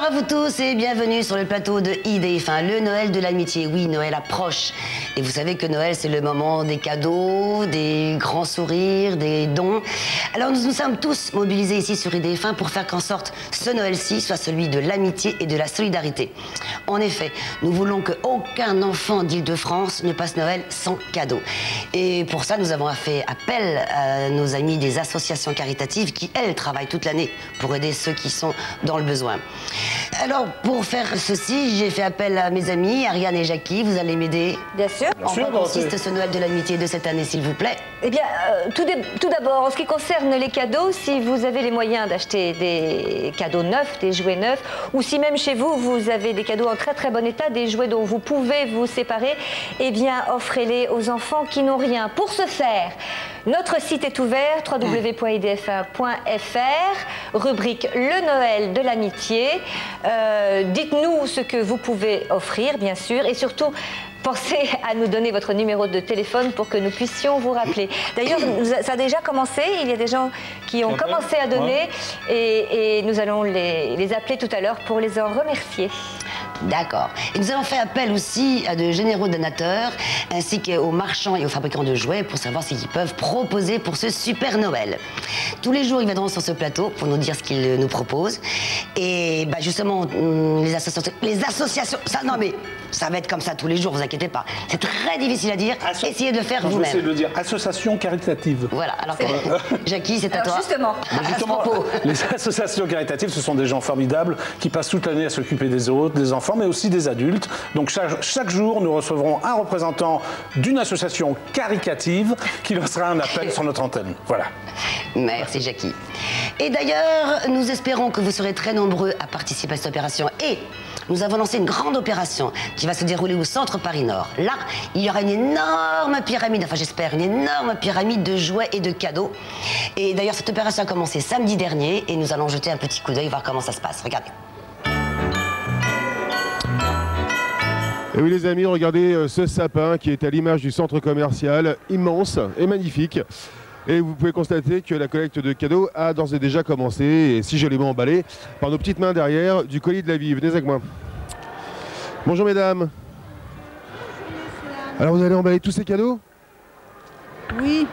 à vous tous et bienvenue sur le plateau de IDEF, le Noël de l'amitié. Oui, Noël approche. Et vous savez que Noël, c'est le moment des cadeaux, des grands sourires, des dons. Alors nous nous sommes tous mobilisés ici sur IDEF pour faire qu'en sorte ce Noël-ci soit celui de l'amitié et de la solidarité. En effet, nous voulons qu'aucun enfant d'Île-de-France ne passe Noël sans cadeau. Et pour ça, nous avons fait appel à nos amis des associations caritatives qui, elles, travaillent toute l'année pour aider ceux qui sont dans le besoin. Alors, pour faire ceci, j'ai fait appel à mes amis, Ariane et Jackie. Vous allez m'aider? Bien sûr. En quoi consiste ce Noël de l'amitié de cette année, s'il vous plaît? Eh bien, tout d'abord, en ce qui concerne les cadeaux, si vous avez les moyens d'acheter des cadeaux neufs, des jouets neufs, ou si même chez vous, vous avez des cadeaux en très très bon état, des jouets dont vous pouvez vous séparer, eh bien, offrez-les aux enfants qui n'ont rien. Pour ce faire, notre site est ouvert, www.idef1.fr, rubrique Le Noël de l'amitié. Dites-nous ce que vous pouvez offrir, bien sûr, et surtout, pensez à nous donner votre numéro de téléphone pour que nous puissions vous rappeler. D'ailleurs, ça a déjà commencé, il y a des gens qui ont commencé à donner et nous allons les appeler tout à l'heure pour les en remercier. D'accord. Et nous avons fait appel aussi à de généreux donateurs, ainsi qu'aux marchands et aux fabricants de jouets pour savoir ce qu'ils peuvent proposer pour ce super Noël. Tous les jours, ils viendront sur ce plateau pour nous dire ce qu'ils nous proposent. Et bah, justement, les associations, non mais ça va être comme ça tous les jours, vous inquiétez pas. C'est très difficile à dire, essayez de faire vous-même. Je vais essayer de le dire, association caritative. Voilà, alors Jackie, c'est à toi. Justement, les associations caritatives, ce sont des gens formidables qui passent toute l'année à s'occuper des autres, des enfants, mais aussi des adultes. Donc chaque jour, nous recevrons un représentant d'une association caritative qui lancera un appel sur notre antenne. Voilà. Merci Jackie. Et d'ailleurs, nous espérons que vous serez très nombreux à participer à cette opération. Et nous avons lancé une grande opération qui va se dérouler au centre Paris-Nord. Là, il y aura une énorme pyramide, enfin j'espère, une énorme pyramide de jouets et de cadeaux. Et d'ailleurs, cette opération a commencé samedi dernier et nous allons jeter un petit coup d'œil, voir comment ça se passe. Regardez. Et oui les amis, regardez ce sapin qui est à l'image du centre commercial, immense et magnifique. Et vous pouvez constater que la collecte de cadeaux a d'ores et déjà commencé, et si joliment emballé par nos petites mains derrière du colis de la vie. Venez avec moi. Bonjour mesdames. Alors vous allez emballer tous ces cadeaux? Oui.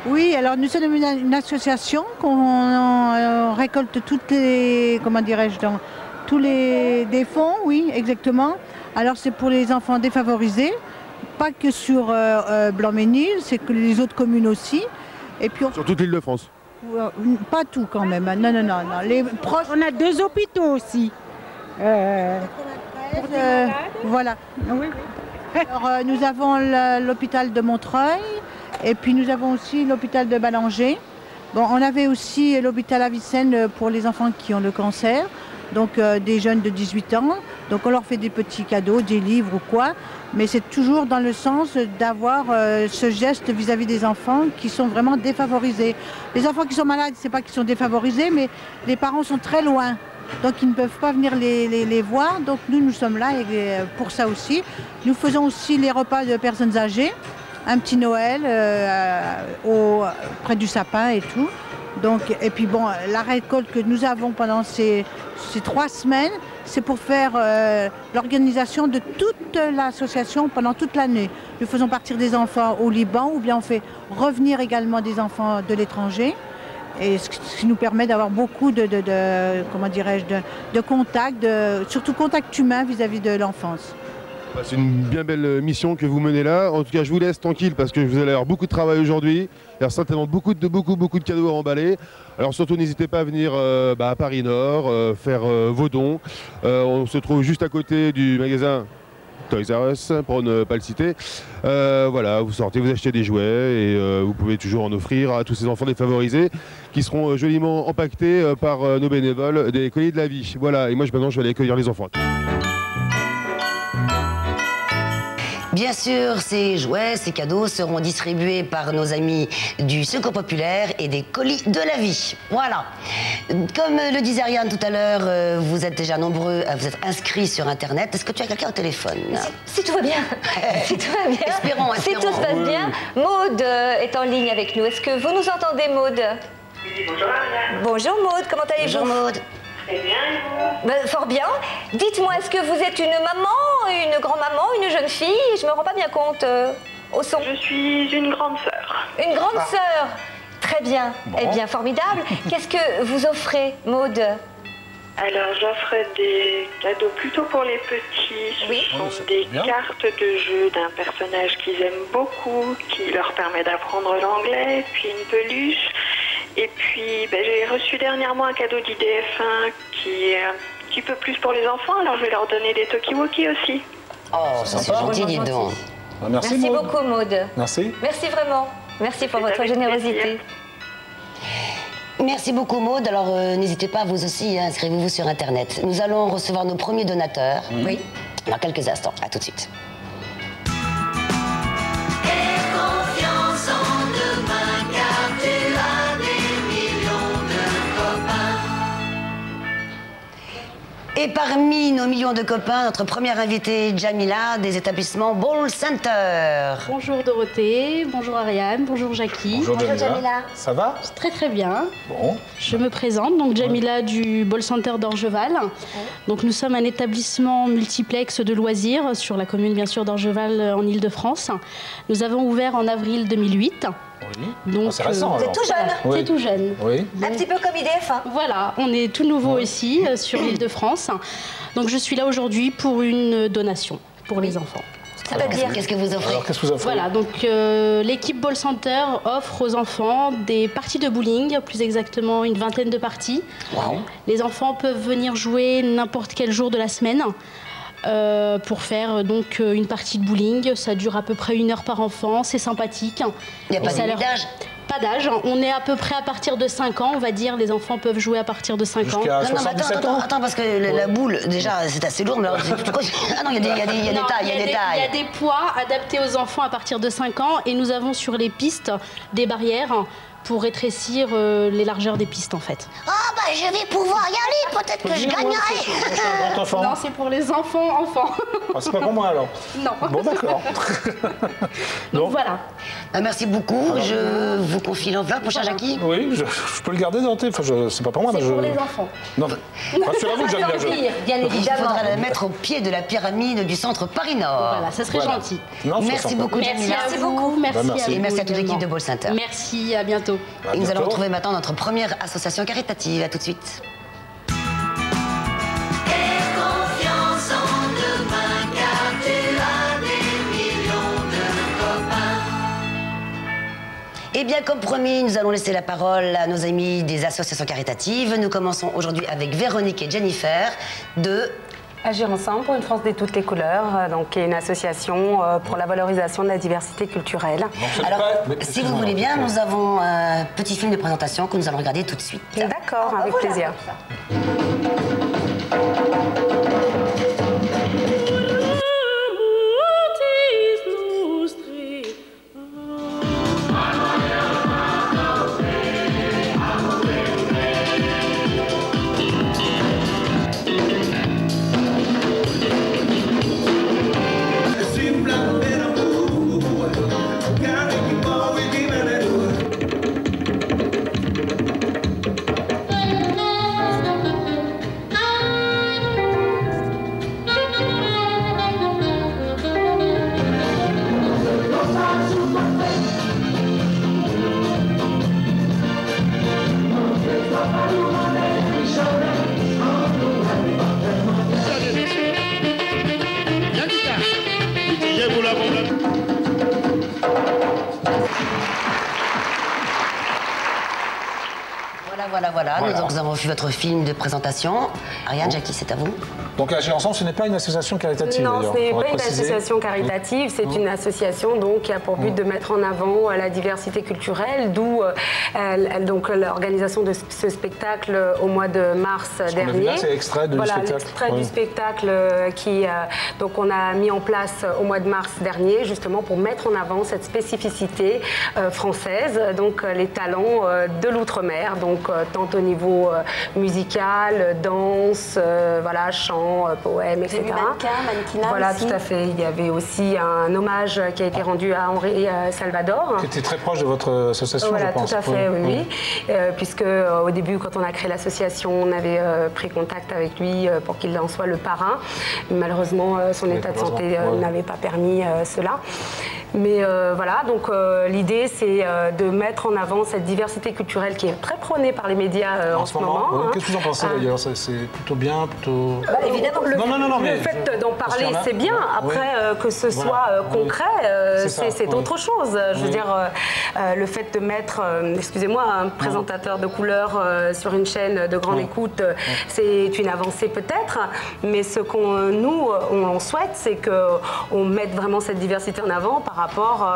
Oui, alors nous sommes une association qu'on récolte toutes les, comment dirais-je, dans tous les des fonds, oui, exactement. Alors c'est pour les enfants défavorisés, pas que sur Blanc-Ménil, c'est que les autres communes aussi. Et puis sur toute l'Île-de-France? Pas tout quand même, non, non, non, non. Les proches... On a 2 hôpitaux aussi. Voilà. Oui. Alors, nous avons l'hôpital de Montreuil et puis nous avons aussi l'hôpital de Ballanger. Bon, on avait aussi l'hôpital Avicenne pour les enfants qui ont le cancer. Donc des jeunes de 18 ans, donc on leur fait des petits cadeaux, des livres ou quoi, mais c'est toujours dans le sens d'avoir ce geste vis-à-vis des enfants qui sont vraiment défavorisés. Les enfants qui sont malades, c'est pas qu'ils sont défavorisés, mais les parents sont très loin, donc ils ne peuvent pas venir les voir, donc nous sommes là pour ça aussi. Nous faisons aussi les repas de personnes âgées, un petit Noël près du sapin et tout. Donc, et puis bon, la récolte que nous avons pendant ces 3 semaines, c'est pour faire l'organisation de toute l'association pendant toute l'année. Nous faisons partir des enfants au Liban ou bien on fait revenir également des enfants de l'étranger. Et ce qui nous permet d'avoir beaucoup comment dirais-je, de contacts, surtout contact humain vis-à-vis de l'enfance. C'est une bien belle mission que vous menez là. En tout cas, je vous laisse tranquille parce que vous allez avoir beaucoup de travail aujourd'hui. Il y a certainement beaucoup de cadeaux à emballer. Alors surtout, n'hésitez pas à venir à Paris-Nord, faire vos dons. On se trouve juste à côté du magasin Toys R Us, pour ne pas le citer. Voilà, vous sortez, vous achetez des jouets et vous pouvez toujours en offrir à tous ces enfants défavorisés qui seront joliment empaquetés par nos bénévoles des colis de la vie. Voilà, et moi maintenant je vais aller accueillir les enfants. Bien sûr, ces jouets, ces cadeaux seront distribués par nos amis du Secours Populaire et des colis de la vie. Voilà. Comme le disait Ariane tout à l'heure, vous êtes déjà nombreux à vous être inscrits sur Internet. Est-ce que tu as quelqu'un au téléphone? Si tout va bien. Si tout va bien. Espérons. Si tout se passe bien. Maude est en ligne avec nous. Est-ce que vous nous entendez, Maude? Oui, bonjour Ariane. Bonjour Maude, comment allez-vous? Bonjour Maude. Très bien, et vous? Ben, fort bien. Dites-moi, est-ce que vous êtes une maman, une grand-maman, une jeune fille? Je me rends pas bien compte au son. Je suis une grande sœur. Une grande sœur. Très bien. Bon. Eh bien, formidable. Qu'est-ce que vous offrez, Maude? Alors, j'offre des cadeaux plutôt pour les petits. Ce Oui. sont des bien. cartes de jeu d'un personnage qu'ils aiment beaucoup, qui leur permet d'apprendre l'anglais, puis une peluche. Et puis, j'ai reçu dernièrement un cadeau d'IDF1 qui est un petit peu plus pour les enfants, alors je vais leur donner des talkie-walkie aussi. Oh, ça c'est gentil, dis donc. Ah, merci Merci Maud. beaucoup, Maude. Merci. Merci vraiment. Merci pour C'est votre avec générosité. plaisir. Merci beaucoup Maud. Alors n'hésitez pas vous aussi, inscrivez-vous sur Internet. Nous allons recevoir nos premiers donateurs. Oui. Dans quelques instants. À tout de suite. Et parmi nos millions de copains, notre première invitée, Jamila, des établissements Ball Center. Bonjour Dorothée, bonjour Ariane, bonjour Jackie. Bonjour Jamila. Jamila. Ça va? Très très bien. Bon. Je me présente, donc Jamila du Ball Center d'Orgeval. Donc nous sommes un établissement multiplex de loisirs sur la commune bien sûr d'Orgeval en Île-de-France. Nous avons ouvert en avril 2008. Oui. Donc, C'est récent alors. Tout jeune. Oui. C'est tout jeune. Oui. Un petit peu comme IDF1. Voilà, on est tout nouveau ici sur l'Île-de-France. Donc je suis là aujourd'hui pour une donation pour les enfants. C'est-à-dire Qu'est-ce que vous offrez? Alors qu'est-ce que vous offrez? Voilà, donc l'équipe Ball Center offre aux enfants des parties de bowling, plus exactement une vingtaine de parties. Wow. Les enfants peuvent venir jouer n'importe quel jour de la semaine pour faire donc une partie de bowling. Ça dure à peu près 1 heure par enfant, c'est sympathique. Il n'y a pas Ça de leur- d'âge? Pas d'âge, on est à peu près à partir de 5 ans, on va dire, les enfants peuvent jouer à partir de 5 ans. Jusqu'à Non, mais 77 ans. attends, parce que la boule, déjà, c'est assez lourd, mais alors, ah non, il y a des Non, tailles, il y a des Il y tailles. a des poids adaptés aux enfants à partir de 5 ans et nous avons sur les pistes des barrières pour rétrécir les largeurs des pistes en fait. Ah bah, je vais pouvoir y aller, peut-être que je gagnerai. Je suis un grand enfant. Non, c'est pour les enfants. Ah, c'est pas pour moi alors. Non. Bon d'accord. Donc voilà. Ah, merci beaucoup, je vous confie l'enveloppe, mon cher Jackie. Oui, je peux le garder Dorothée. Enfin, c'est pas pour moi. C'est mais pour les enfants. Non, rassurez-vous, j'aime bien jouer. Bien Il évidemment. faudra la mettre au pied de la pyramide du centre Paris-Nord. Voilà, ça serait Voilà. gentil. Non, c'est Merci sympa. beaucoup, Jamila. Merci beaucoup. Merci, Bah, merci. à Et vous merci à toute l'équipe également. de Ball Center. Merci, à bientôt. À Et nous allons bientôt. retrouver maintenant notre première association caritative. À tout de suite. Et bien, comme promis, nous allons laisser la parole à nos amis des associations caritatives. Nous commençons aujourd'hui avec Véronique et Jennifer de... Agir ensemble pour une France de toutes les couleurs, donc qui est une association pour la valorisation de la diversité culturelle. Alors, si vous voulez bien, nous avons un petit film de présentation que nous allons regarder tout de suite. D'accord, avec plaisir. Voilà. Nous avons vu votre film de présentation. Ariane, Jackie, c'est à vous. Donc Agir ensemble, ce n'est pas une association caritative. Non, d'ailleurs, ce n'est faudrait pas une préciser. association caritative, c'est une association donc, qui a pour but de mettre en avant la diversité culturelle, d'où donc l'organisation de ce spectacle au mois de mars qu'on a vu dernier. là, c'est l'extrait du spectacle. L'extrait Oui. du spectacle qui donc on a mis en place au mois de mars dernier, justement pour mettre en avant cette spécificité française, donc les talents de l'outre-mer, donc tant au niveau musical, danse, voilà, chant, poème, etc. Mannequinat Voilà, aussi. tout à fait. Il y avait aussi un hommage qui a été rendu à Henri Salvador. Qui était très proche de votre association, Voilà, je pense. tout à fait, oui. Puisque au début, quand on a créé l'association, on avait pris contact avec lui pour qu'il en soit le parrain. Malheureusement, son état de santé n'avait pas permis cela. Mais voilà, donc l'idée, c'est de mettre en avant cette diversité culturelle qui est très prônée par les médias en ce moment. Ouais. Qu'est-ce que vous en pensez d'ailleurs? C'est plutôt bien, plutôt... Évidemment, le fait d'en parler, c'est bien. Après, que ce soit concret, c'est autre chose. Je veux dire, le fait de mettre, excusez-moi, un présentateur de couleur sur une chaîne de grande écoute, c'est une avancée peut-être, mais ce qu'on on souhaite, c'est qu'on mette vraiment cette diversité en avant par rapport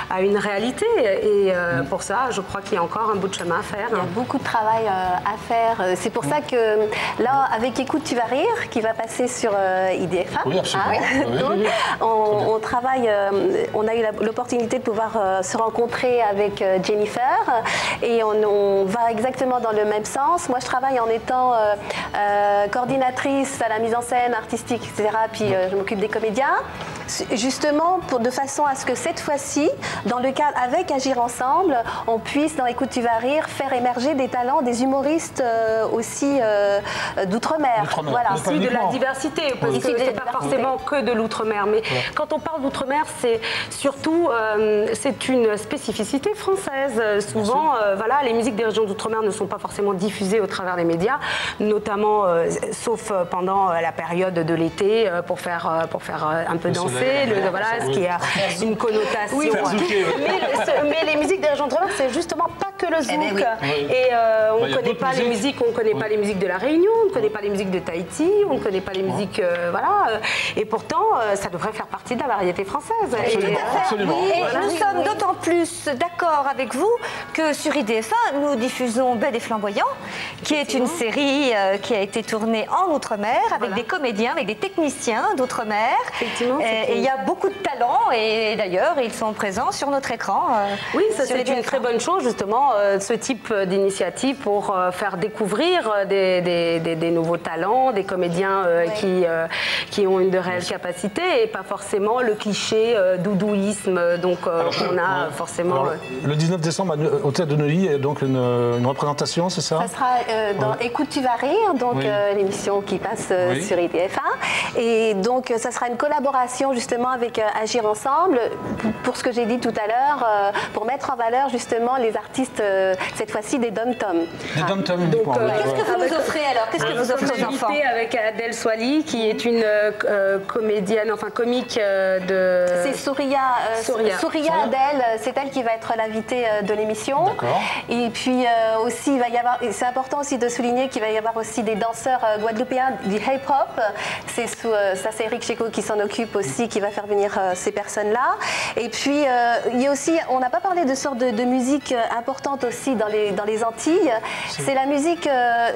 à une réalité. Et pour ça, je crois qu'il y a encore un bout de chemin à faire. Il y a beaucoup de travail à faire. C'est pour ça que là, avec Écoute, tu vas rire, qui va passer sur IDFA. Oui, absolument. Donc, on travaille, on a eu l'opportunité de pouvoir se rencontrer avec Jennifer et on va exactement dans le même sens. Moi, je travaille en étant coordinatrice à la mise en scène artistique, etc. Puis je m'occupe des comédiens. Justement, de façon à ce que cette fois-ci, dans le cadre avec Agir Ensemble, on puisse, dans Écoute, tu vas rire, faire émerger des talents, des humoristes aussi d'outre-mer. Voilà, aussi de la diversité, parce que c'est pas forcément que de l'outre-mer. Mais quand on parle d'outre-mer, c'est surtout c'est une spécificité française. Souvent, voilà, les musiques des régions d'outre-mer ne sont pas forcément diffusées au travers des médias, notamment, sauf pendant la période de l'été, pour faire un peu danser. Voilà, ce qui a une connotation. Oui, mais les musiques des régions d'outre-mer, c'est justement pas que le zouk. Et on ne connaît pas les musiques, on connaît pas les musiques de la Réunion, on ne connaît pas les musiques de Tahiti, on ne connaît pas les musiques, voilà. Et pourtant, ça devrait faire partie de la variété française. Absolument. Et nous sommes d'autant plus d'accord avec vous que sur IDF1, nous diffusons Bed et Flamboyant, qui est une série qui a été tournée en Outre-mer avec des comédiens, avec des techniciens d'Outre-mer. Effectivement. Et il y a beaucoup de talents et d'ailleurs, ils sont présents sur notre écran. Oui, ça c'est une très bonne chose justement, ce type d'initiative pour faire découvrir des nouveaux talents, des comédiens qui ont une de réelles capacités et pas forcément le cliché doudouisme. Donc on a forcément... Alors, le 19 décembre au Théâtre de Neuilly, il y a donc une représentation, c'est ça? Ça sera dans Écoute, tu vas rire, donc l'émission qui passe sur IDF1. Et donc ça sera une collaboration justement avec Agir Ensemble, pour ce que j'ai dit tout à l'heure, pour mettre en valeur justement les artistes, cette fois-ci des dom-tom. Des dom-tom, donc qu'est-ce que vous nous offrez alors? Qu'est-ce que vous offrez aux enfants? Avec Adèle Soili, qui est une comédienne, enfin comique de... C'est Souria Adèle, c'est elle qui va être l'invitée de l'émission. Et puis aussi, il va y avoir, c'est important aussi de souligner qu'il va y avoir aussi des danseurs guadeloupéens du hip-hop. Ça c'est Eric Checo qui s'en occupe aussi, qui va faire venir ces personnes-là. Et puis, il y a aussi, on n'a pas parlé de sorte de musique importante aussi dans les Antilles. C'est la musique,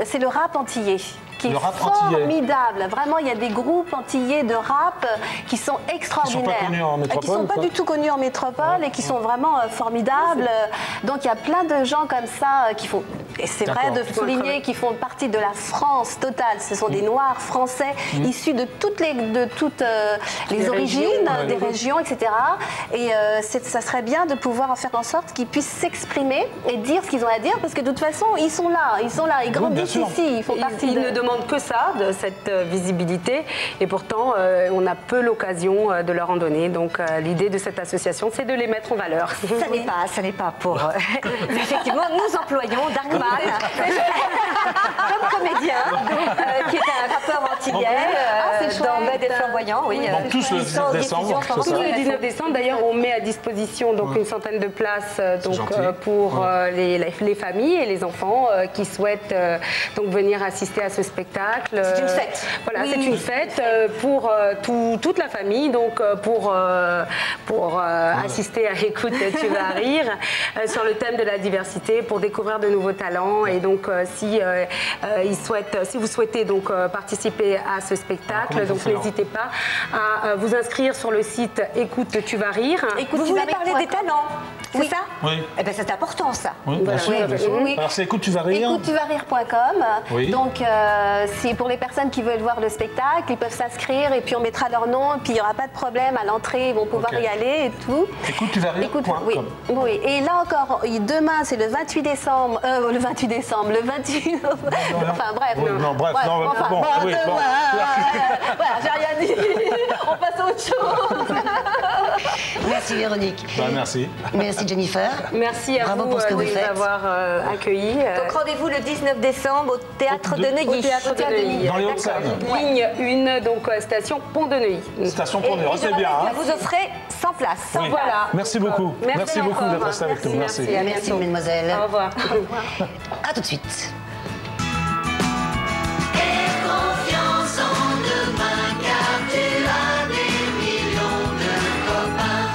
c'est le rap antillais. Qui est formidable. Vraiment, il y a des groupes antillais de rap qui sont extraordinaires. Qui ne sont pas connus en métropole. Qui ne sont pas du tout connus en métropole et qui sont vraiment formidables. Donc, il y a plein de gens comme ça qui font, et c'est vrai de souligner, qui font partie de la France totale. Ce sont des Noirs français issus de toutes les origines, des régions, etc. Et ça serait bien de pouvoir faire en sorte qu'ils puissent s'exprimer et dire ce qu'ils ont à dire, parce que de toute façon, ils sont là, ils grandissent ici, ils font partie de... ne demandent que ça, de cette visibilité, et pourtant on a peu l'occasion de leur en donner. Donc l'idée de cette association, c'est de les mettre en valeur. Ça n'est pas pour... Effectivement, nous employons Darkman comme comédien, qui est un rappeur antillais dans Bed et Flamboyant. Oui, donc tous le 19 décembre. Tous le 19 décembre, d'ailleurs, on met à disposition donc une centaine de places pour les familles et les enfants qui souhaitent donc venir assister à ce spectacle. C'est une fête. Voilà, c'est une fête pour toute la famille, donc pour assister à Écoute, tu vas rire, sur le thème de la diversité, pour découvrir de nouveaux talents. Et donc, si vous souhaitez donc participer à ce spectacle, donc n'hésitez pas à vous inscrire sur le site Écoute, tu vas rire. Vous voulez parler des talents? c'est ça? Oui. Eh bien, c'est important, ça. Oui, bien sûr. Oui. Alors, c'est Écoute, tu vas rire. Écoute-tu-vas-rire.com. Oui. Donc, c'est pour les personnes qui veulent voir le spectacle, ils peuvent s'inscrire et puis on mettra leur nom, et puis il n'y aura pas de problème à l'entrée, ils vont pouvoir y aller et tout. Écoute-tu-vas-rire.com. Oui. Et là encore, demain, c'est le 28 décembre. Le 28 décembre, le 28 novembre. Enfin, bref. Voilà, j'ai rien dit. On passe à autre chose. Merci Véronique. Merci. Merci Jennifer. Merci à Bravo vous pour ce que vous de nous faites. avoir accueillis. Donc rendez-vous le 19 décembre au Théâtre de Neuilly. Au Théâtre de Neuilly. Dans les Hauts-de-Seine. Ligne 1, donc station Pont de Neuilly. Station Pont de Neuilly, c'est bien. Vous offrez 100 places. Oui. Voilà. Merci beaucoup. Merci beaucoup d'être resté avec nous. Merci. Merci mesdemoiselles. Au revoir. À tout de suite. Confiance en demain, car tu as des millions de copains.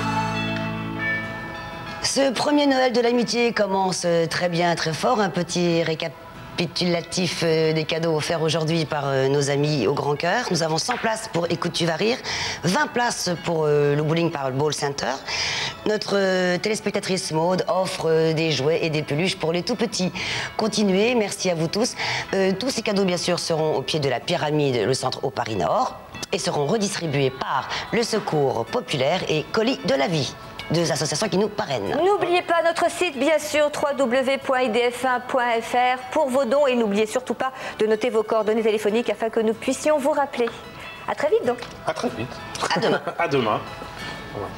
Ce premier Noël de l'amitié commence très bien, très fort. Un petit récapitulatif des cadeaux offerts aujourd'hui par nos amis au Grand Cœur. Nous avons 100 places pour Écoute, tu vas rire, 20 places pour le bowling par le Ball Center. Notre téléspectatrice Maude offre des jouets et des peluches pour les tout petits. Continuez, merci à vous tous. Tous ces cadeaux, bien sûr, seront au pied de la pyramide, le centre au Paris Nord, et seront redistribués par le Secours Populaire et Colis de la Vie, deux associations qui nous parrainent. N'oubliez pas notre site, bien sûr, www.idf1.fr pour vos dons. Et n'oubliez surtout pas de noter vos coordonnées téléphoniques afin que nous puissions vous rappeler. À très vite, donc. À très vite. À demain. À demain. Au revoir.